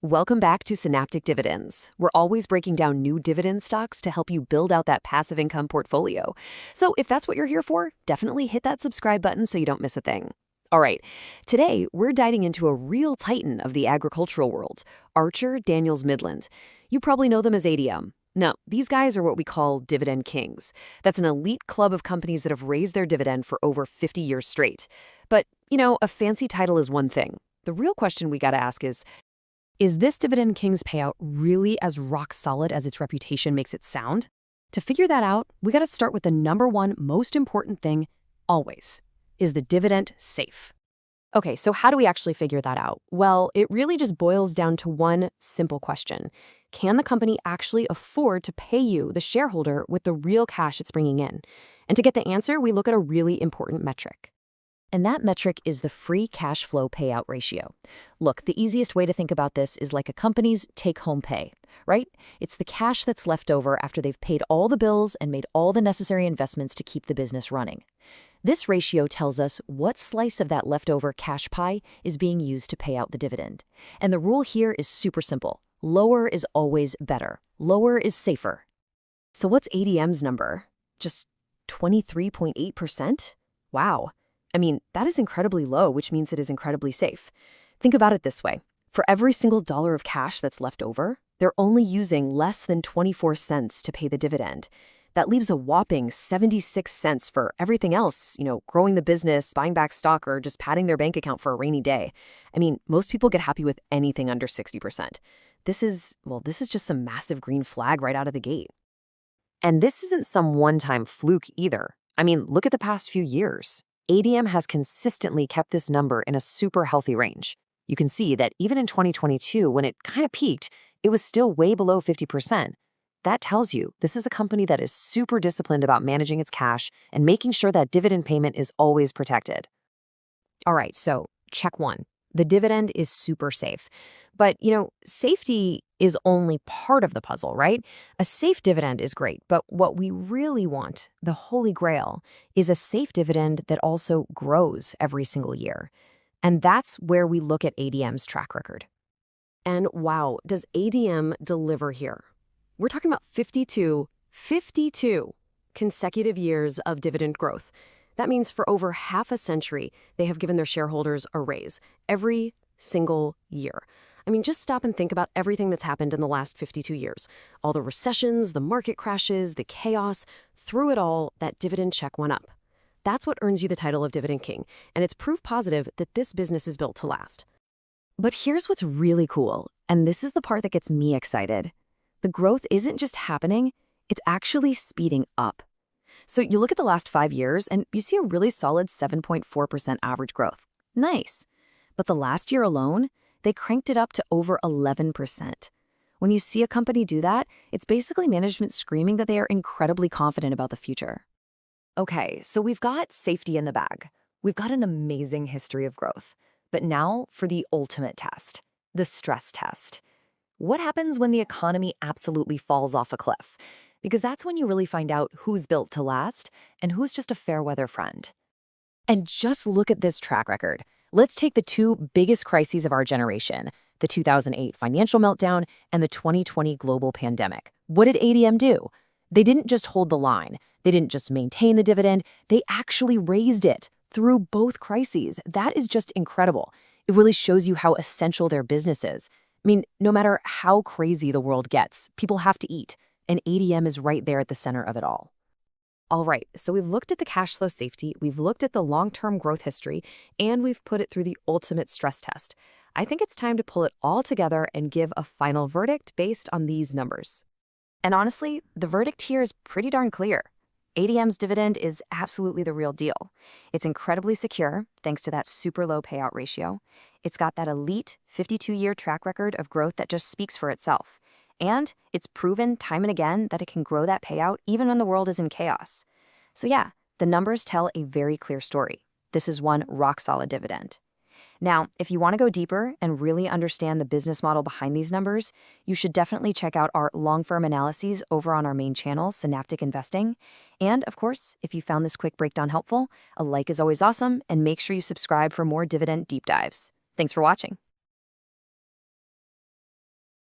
Welcome back to Synaptic Dividends. We're always breaking down new dividend stocks to help you build out that passive income portfolio. So if that's what you're here for, definitely hit that subscribe button so you don't miss a thing. All right, today we're diving into a real titan of the agricultural world, Archer Daniels Midland. You probably know them as ADM. No, these guys are what we call dividend kings. That's an elite club of companies that have raised their dividend for over 50 years straight. But, a fancy title is one thing. The real question we gotta ask is this Dividend King's payout really as rock solid as its reputation makes it sound? To figure that out, we gotta start with the number one most important thing, always. Is the dividend safe? Okay, so how do we actually figure that out? Well, it really just boils down to one simple question. Can the company actually afford to pay you, the shareholder, with the real cash it's bringing in? And to get the answer, we look at a really important metric. And that metric is the free cash flow payout ratio. Look, the easiest way to think about this is like a company's take-home pay, right? It's the cash that's left over after they've paid all the bills and made all the necessary investments to keep the business running. This ratio tells us what slice of that leftover cash pie is being used to pay out the dividend. And the rule here is super simple. Lower is always better. Lower is safer. So what's ADM's number? Just 23.8%? Wow. That is incredibly low, which means it is incredibly safe. Think about it this way. For every single dollar of cash that's left over, they're only using less than 24 cents to pay the dividend. That leaves a whopping 76 cents for everything else, growing the business, buying back stock, or just padding their bank account for a rainy day. Most people get happy with anything under 60%. This is just some massive green flag right out of the gate. And this isn't some one-time fluke either. Look at the past few years. ADM has consistently kept this number in a super healthy range. You can see that even in 2022, when it kind of peaked, it was still way below 50%. That tells you this is a company that is super disciplined about managing its cash and making sure that dividend payment is always protected. All right, so check one. The dividend is super safe. But, safety is only part of the puzzle, right? A safe dividend is great, but what we really want, the holy grail, is a safe dividend that also grows every single year. And that's where we look at ADM's track record. And wow, does ADM deliver here? We're talking about 52 consecutive years of dividend growth. That means for over half a century, they have given their shareholders a raise every single year. Just stop and think about everything that's happened in the last 52 years. All the recessions, the market crashes, the chaos. Through it all, that dividend check went up. That's what earns you the title of Dividend King, and it's proof positive that this business is built to last. But here's what's really cool, and this is the part that gets me excited. The growth isn't just happening, it's actually speeding up. So you look at the last 5 years, and you see a really solid 7.4% average growth. Nice. But the last year alone, they cranked it up to over 11%. When you see a company do that, it's basically management screaming that they are incredibly confident about the future. Okay, so we've got safety in the bag. We've got an amazing history of growth. But now for the ultimate test, the stress test. What happens when the economy absolutely falls off a cliff? Because that's when you really find out who's built to last and who's just a fair weather friend. And just look at this track record. Let's take the two biggest crises of our generation, the 2008 financial meltdown and the 2020 global pandemic. What did ADM do? They didn't just hold the line. They didn't just maintain the dividend. They actually raised it through both crises. That is just incredible. It really shows you how essential their business is. No matter how crazy the world gets, people have to eat, and ADM is right there at the center of it all. All right, so we've looked at the cash flow safety, we've looked at the long-term growth history, and we've put it through the ultimate stress test. I think it's time to pull it all together and give a final verdict based on these numbers. And honestly, the verdict here is pretty darn clear. ADM's dividend is absolutely the real deal. It's incredibly secure, thanks to that super low payout ratio. It's got that elite 52-year track record of growth that just speaks for itself. And it's proven time and again that it can grow that payout even when the world is in chaos. So yeah, the numbers tell a very clear story. This is one rock-solid dividend. Now, if you want to go deeper and really understand the business model behind these numbers, you should definitely check out our long-form analyses over on our main channel, Synaptic Investing. And of course, if you found this quick breakdown helpful, a like is always awesome, and make sure you subscribe for more dividend deep dives. Thanks for watching.